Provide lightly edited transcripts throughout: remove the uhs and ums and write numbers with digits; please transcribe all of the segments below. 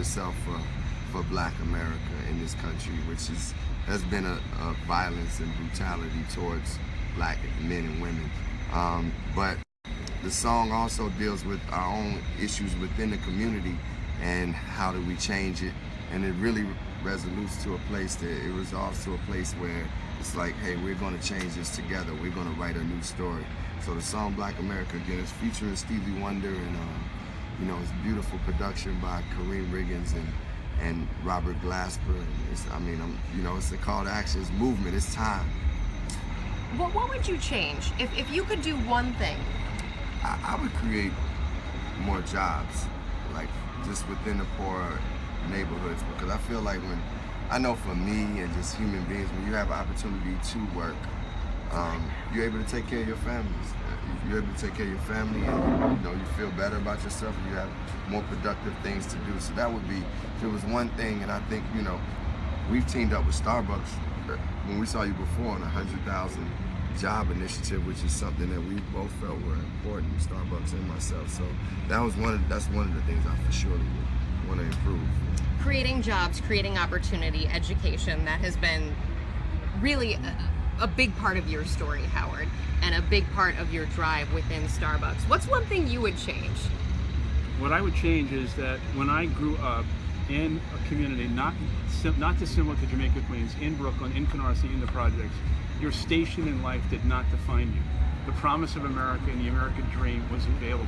itself for Black America in this country, which has been a violence and brutality towards Black men and women. But the song also deals with our own issues within the community and how do we change it. And it really resolutes to a place that it resolves to a place where it's like, hey, we're going to change this together. We're going to write a new story. So the song Black America, again, is featuring Stevie Wonder, and it's beautiful production by Kareem Riggins and Robert Glasper. And it's a call to action. It's movement. It's time. Well, what would you change if you could do one thing? I would create more jobs, like just within the poor neighborhoods, because I feel like I know for me and just human beings, when you have an opportunity to work, you're able to take care of your families. You're able to take care of your family, and you feel better about yourself, and you have more productive things to do. So that would be, if it was one thing. And I think we've teamed up with Starbucks when we saw you before on a 100,000 job initiative, which is something that we both felt were important, Starbucks and myself. So that's one of the things I for sure would want to improve. Creating jobs, creating opportunity, education, that has been really a big part of your story, Howard, and a big part of your drive within Starbucks. What's one thing you would change? What I would change is that when I grew up in a community not dissimilar to Jamaica, Queens, in Brooklyn, in Canarsie, in the projects, your station in life did not define you. The promise of America and the American dream was available.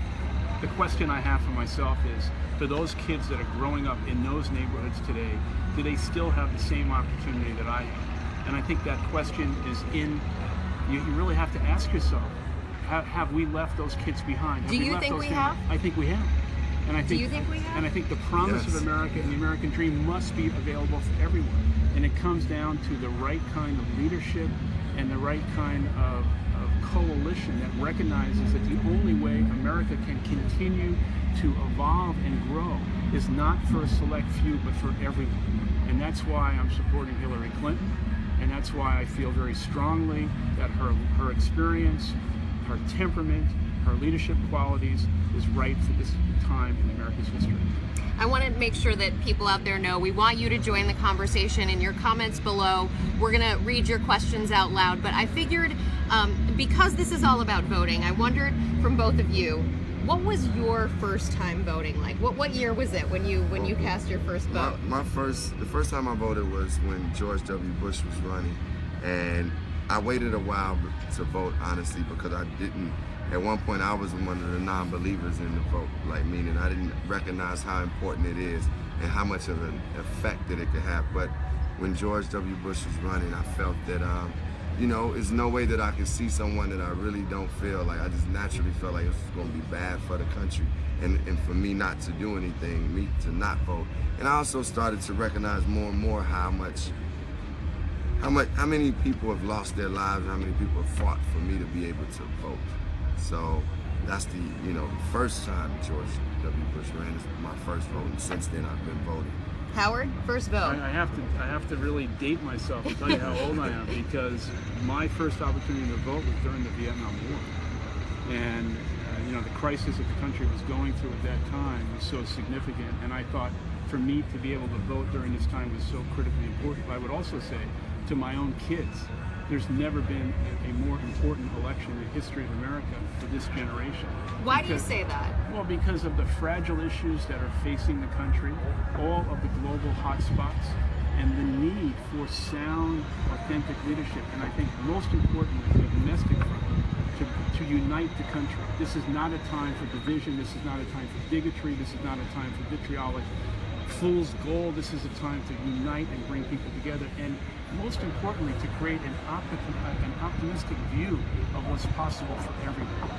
The question I have for myself is, for those kids that are growing up in those neighborhoods today, do they still have the same opportunity that I have? And I think that question is you really have to ask yourself, have we left those kids behind? Do you think we have? I think we have. And I think, do you think we have? And I think the promise of America and the American dream must be available for everyone. And it comes down to the right kind of leadership and the right kind of coalition that recognizes that the only way America can continue to evolve and grow is not for a select few, but for everyone. And that's why I'm supporting Hillary Clinton, and that's why I feel very strongly that her experience, her temperament, her leadership qualities is right for this time in America's history. I want to make sure that people out there know we want you to join the conversation. In your comments below, we're going to read your questions out loud, but I figured because this is all about voting, I wondered from both of you, what was your first time voting like? What year was it when you cast your first vote? The first time I voted was when George W. Bush was running, and I waited a while to vote, honestly, because I didn't. At one point, I was one of the non-believers in the vote, meaning I didn't recognize how important it is and how much of an effect that it could have. But when George W. Bush was running, I felt that, there's no way that I could see someone that I really don't feel like. I just naturally felt like it was going to be bad for the country, and for me not to do anything, me to not vote. And I also started to recognize more and more how many people have lost their lives, how many people have fought for me to be able to vote. So that's the first time George W. Bush ran is my first vote, and since then I've been voting. Howard, first vote. I have to really date myself and tell you how old I am, because my first opportunity to vote was during the Vietnam War, and the crisis that the country was going through at that time was so significant, and I thought for me to be able to vote during this time was so critically important. But I would also say to my own kids, there's never been a more important election in the history of America for this generation. Why do you say that? Well, because of the fragile issues that are facing the country, all of the global hotspots, and the need for sound, authentic leadership. And I think most importantly, the domestic front, to unite the country. This is not a time for division. This is not a time for bigotry. This is not a time for vitriolic fool's gold. This is a time to unite and bring people together, and most importantly, to create an optimistic view of what's possible for everyone.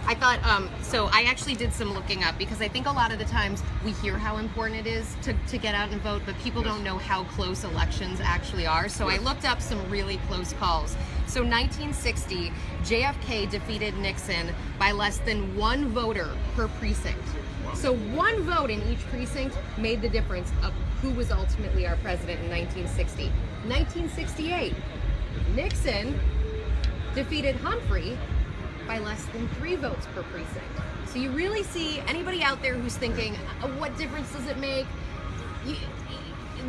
I thought, so I actually did some looking up, because I think a lot of the times we hear how important it is to get out and vote, but people don't know how close elections actually are. So I looked up some really close calls. So 1960, JFK defeated Nixon by less than one voter per precinct. So one vote in each precinct made the difference of who was ultimately our president in 1960. 1968, Nixon defeated Humphrey by less than 3 votes per precinct. So you really see anybody out there who's thinking, what difference does it make?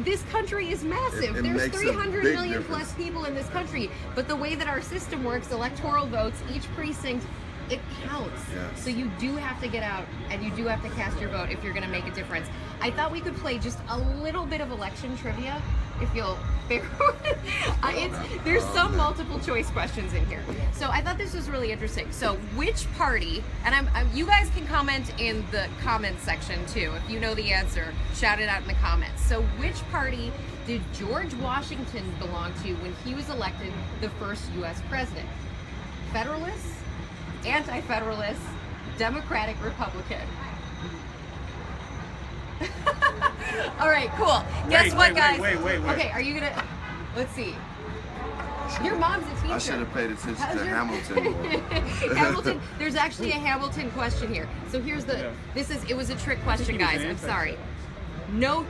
This country is massive. It There's makes a 300 big million difference. plus people in this country. But the way that our system works, electoral votes, each precinct, it counts. Yes. So you do have to get out and you do have to cast your vote if you're going to make a difference. I thought we could play just a little bit of election trivia, if you'll bear with it. There's some multiple choice questions in here. So I thought this was really interesting. So which party, and you guys can comment in the comments section too. If you know the answer, shout it out in the comments. So which party did George Washington belong to when he was elected the first U.S. president? Federalists, Anti-Federalists, Democratic, Republican. All right, cool. Guess what, guys? Wait. Okay, are you gonna? Let's see. Your mom's a teacher. I should have paid attention How's to your- Hamilton more. Hamilton. There's actually a Hamilton question here. So here's the. Yeah. It was a trick question, he was guys. an I'm sorry. No,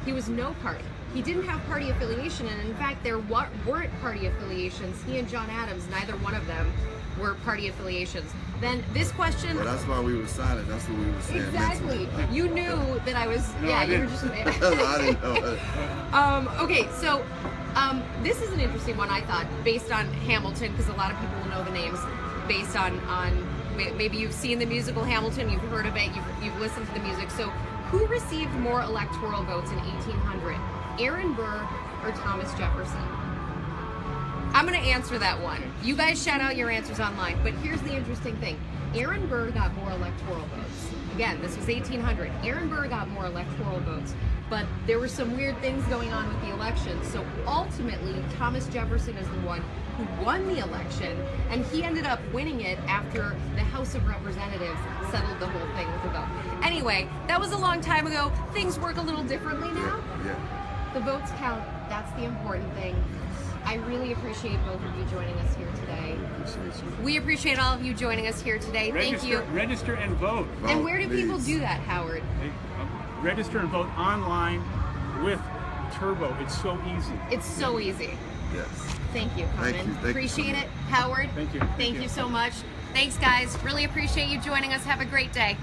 he was no party. He didn't have party affiliation, and in fact, there weren't party affiliations. He and John Adams, neither one of them were party affiliations. Then this question. Well, that's why we were silent. That's what we were saying. Exactly. mentally. You knew that I was. No, yeah, I you were didn't. just. I didn't know. Okay, so this is an interesting one, I thought, based on Hamilton, because a lot of people will know the names based on maybe you've seen the musical Hamilton, you've heard of it, you've listened to the music. So who received more electoral votes in 1800? Aaron Burr or Thomas Jefferson? I'm going to answer that one. You guys shout out your answers online. But here's the interesting thing. Aaron Burr got more electoral votes. Again, this was 1800. Aaron Burr got more electoral votes. But there were some weird things going on with the election. So ultimately, Thomas Jefferson is the one who won the election. And he ended up winning it after the House of Representatives settled the whole thing with a vote. Anyway, that was a long time ago. Things work a little differently now. Yeah. The votes count. That's the important thing. I really appreciate both of you joining us here today. Appreciate you. We appreciate all of you joining us here today. Thank you. Register and vote. And where do people Please. do that, Howard? Register and vote online with Turbo. It's so easy. It's so easy. Yes. Thank you, Carmen. Thank you. Thank you. Appreciate it. Howard. Thank you. Thank you so much. Thanks, guys. Really appreciate you joining us. Have a great day.